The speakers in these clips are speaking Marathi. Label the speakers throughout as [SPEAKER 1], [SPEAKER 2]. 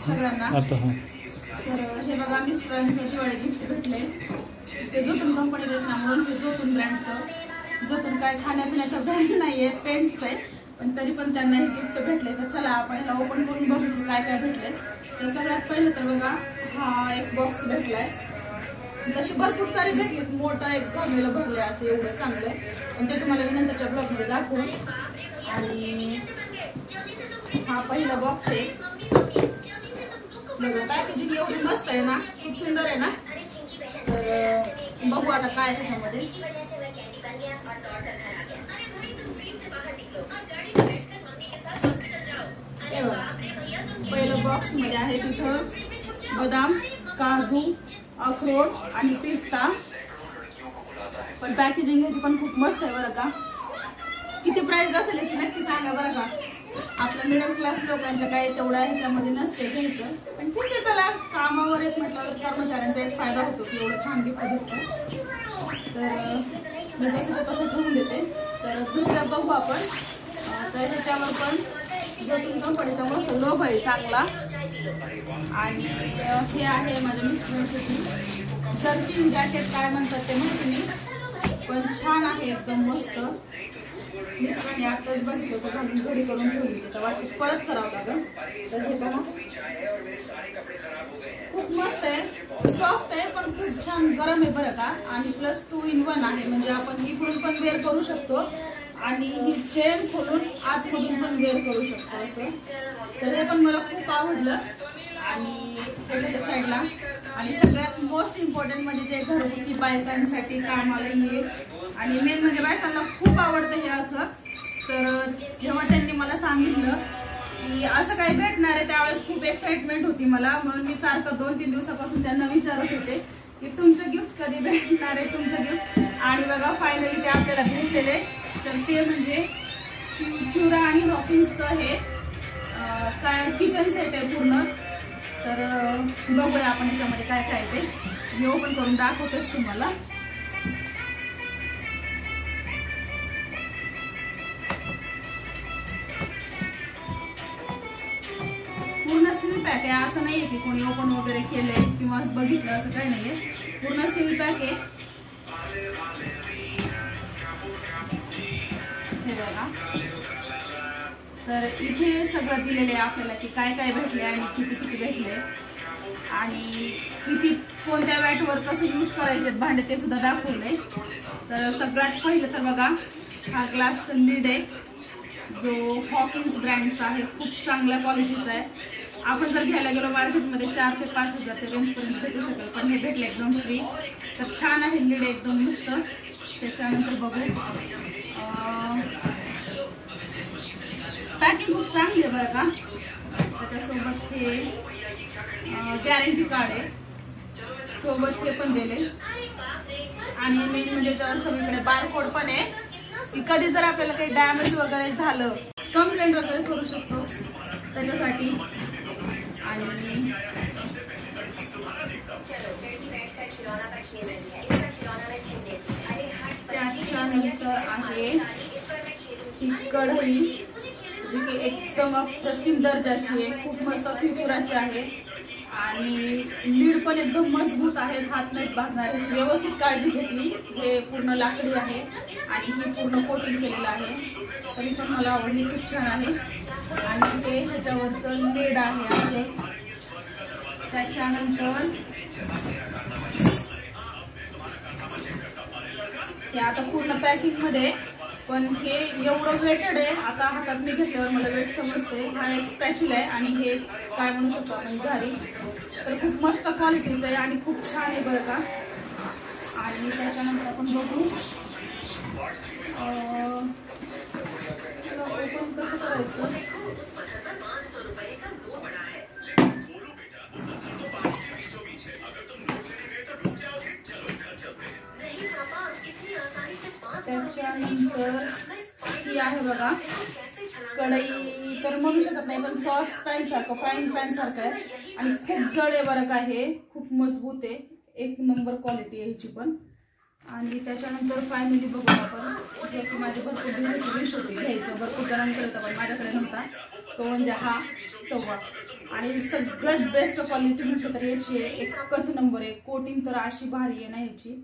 [SPEAKER 1] सगळ्यांना. तर हे बघा मिस्टरांचं दिवाळी गिफ्ट भेटले. ते जोतून कंपनीचं ना म्हणून हे जोतून ब्रँडचं. जोतून काय खाण्यापिण्याचा ब्रँड नाहीये, पेंटच आहे, पण तरी पण त्यांना हे गिफ्ट भेटले. तर चला आपण याला ओपन करून बघू काय काय भेटले. तर सगळ्यात पहिलं तर बघा हा एक बॉक्स भेटलाय. तसे भरपूर सारे भेटलेत, मोठा एक गमेला भरले असे एवढं चांगलं. पण ते तुम्हाला मी नंतरच्या ब्लॉगमध्ये दाखवू. आणि हा पहिला बॉक्स आहे बघा. पॅकेजिंग एवढी मस्त आहे ना, खूप सुंदर आहे ना. तर बघू आता काय त्याच्यामध्ये. पहिलं बॉक्स मध्ये आहे तिथं बदाम, काजू, अक्रोड आणि पिस्ता. पण पॅकेजिंग याची पण खूप मस्त आहे बरं का. किती प्राइस असेल याची नक्की सांगा बरं का. आपल्या मिडल क्लास लोकांच्या काही तेवढ्या ह्याच्यामध्ये नसते घ्यायचं, पण ठीक आहे चला. कामावर येत म्हटलं तर कर्मचाऱ्यांचा एक फायदा होतो की एवढं छान गिफ्ट भेटतं. तर मी जसं तसं ठेवून देते. तर दुसऱ्या बघू आपण. तर ह्याच्यावर पण जोतून कंपनीचा मस्त लोगो आहे चांगला. आणि हे आहे माझ्या मिस्टरांसाठी जर्किन जॅकेट, काय म्हणतात ते माहिती नाही, पण छान आहे एकदम मस्त. मिस्टरांनी आताच बघितलं तर घालून घडी करून ठेवली, तर वाटतं परत करावं लागेल. तर हे बघा खूप मस्त आहे, सॉफ्ट आहे, पण खूप छान गरम आहे बरं का. आणि प्लस 2 in 1 आहे, म्हणजे आपण इकडून पण वेअर करू शकतो आणि ही चेन खोलून आतमधून पण वेअर करू शकतो असं. तर हे पण मला खूप आवडलं. आणि त्याच्या साईडला आणि सगळ्यात मोस्ट इम्पॉर्टंट म्हणजे जे घरगुती बायकांसाठी कामाला येईल आणि मेन म्हणजे बायकांना खूप आवडतं हे असं. तर जेव्हा त्यांनी मला सांगितलं की असं काही भेटणार आहे त्यावेळेस खूप एक्साइटमेंट होती मला. म्हणून मी सारखं 2-3 दिवसापासून त्यांना विचारत होते की तुमचं गिफ्ट कधी भेटणार आहे, तुमचं गिफ्ट. आणि बघा फायनली ते आपल्याला भेटलेले. तर ते म्हणजे फ्युचुरा आणि हॉकिन्सचं हे काय किचन सेट आहे पूर्ण. तर बघूया आपण याच्यामध्ये काय काय ते. मी ओपन करून दाखवतेच तुम्हाला. पूर्ण सील पॅक आहे, असं नाहीये की कोणी ओपन वगैरे केलंय किंवा बघितलं असं काही नाहीये. पूर्ण सील पॅक आहे हे बघा. तर इथे सगळं दिलेलं आहे आपल्याला की काय काय भेटले आणि किती किती भेटले आणि किती कोणत्या वॅटवर कसं यूज करायचे भांडे ते सुद्धा दाखवले. तर सगळ्यात पहिलं तर बघा हा ग्लासचं लीड आहे जो हॉकिन्स ब्रँडचा आहे. खूप चांगल्या क्वालिटीचा आहे. आपण जर घ्यायला गेलो मार्केटमध्ये 4 ते 5 हजारच्या रेंजपर्यंत भेटू शकेल, पण हे भेटले एकदम फ्री. तर छान आहे लीड एकदम मस्त. त्याच्यानंतर बघू पॅकिंग खूप चांगली आहे बरं का. त्याच्यासोबत हे गॅरंटी कार्ड आहे, सोबत हे पण दिले. आणि मेन म्हणजे त्याच्यावर सगळीकडे बारकोड पण आहे की कधी जर आपल्याला काही डॅमेज वगैरे झालं कंप्लेंट वगैरे करू शकतो त्याच्यासाठी. आणि त्याच्यानंतर आहे ही कढई जी की एकदम अप्रतिम दर्जाची आहे, खूप मस्त फ्युचराची आहे. आणि लीड पण एकदम मजबूत आहे, हात नाही भाजणार. याची व्यवस्थित काळजी घेतली. हे पूर्ण लाकडी आहे आणि हे पूर्ण कोटिंग केलेलं आहे. तरी पण मला आवडली, खूप छान आहे. आणि ते ह्याच्यावरचं लीड आहे असं. त्याच्यानंतर हे आता पूर्ण पॅकिंग मध्ये, पण हे एवढं वेटेड आहे. आता हातात मी घेतल्यावर मला वेट समजते. हा एक स्पॅच्युला आहे आणि हे काय म्हणू शकतो आपण झारी. तर खूप मस्त क्वालिटीचं आहे आणि खूप छान आहे बरं का. आणि त्याच्यानंतर आपण बघू ओपन कसं करायचं. त्याच्यानंतर ही आहे बघा कढई, तर म्हणू शकत नाही पण सॉस पॅन सारखं, फ्राईंग पॅन सारखं आहे. आणि खूप जड आहे बरं का. हे खूप मजबूत आहे, एक नंबर क्वालिटी आहे ह्याची पण. आणि त्याच्यानंतर फायनली बघू आपण जे की माझी भरपूर दिवसाची विश होती घ्यायचं, भरपूर जणांकडे होता पण माझ्याकडे नव्हता, तो म्हणजे हा तवा. आणि सगळ्यात बेस्ट क्वालिटी म्हटलं तर याची एकच नंबर आहे. कोटिंग तर अशी भारी आहे ना याची,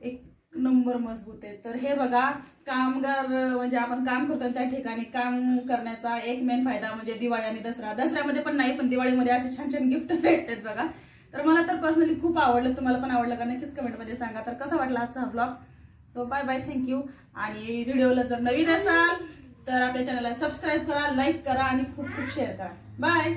[SPEAKER 1] एक नंबर मजबूत आहे. तर हे बघा, कामगार म्हणजे आपण काम करतो त्या ठिकाणी काम करण्याचा एक मेन फायदा म्हणजे दिवाळी आणि दसऱ्यामध्ये पण नाही, पण दिवाळीमध्ये असे छान छान गिफ्ट भेटतात बघा. तर मला तर पर्सनली खूप आवडलं. तुम्हाला पण आवडलं का नक्कीच कमेंटमध्ये सांगा. तर कसा वाटला आजचा हा blog. So bye bye, thank you. आणि व्हिडिओला जर नवीन असाल तर आपल्या चॅनलला सबस्क्राईब करा, लाईक करा आणि खूप खूप शेअर करा. बाय.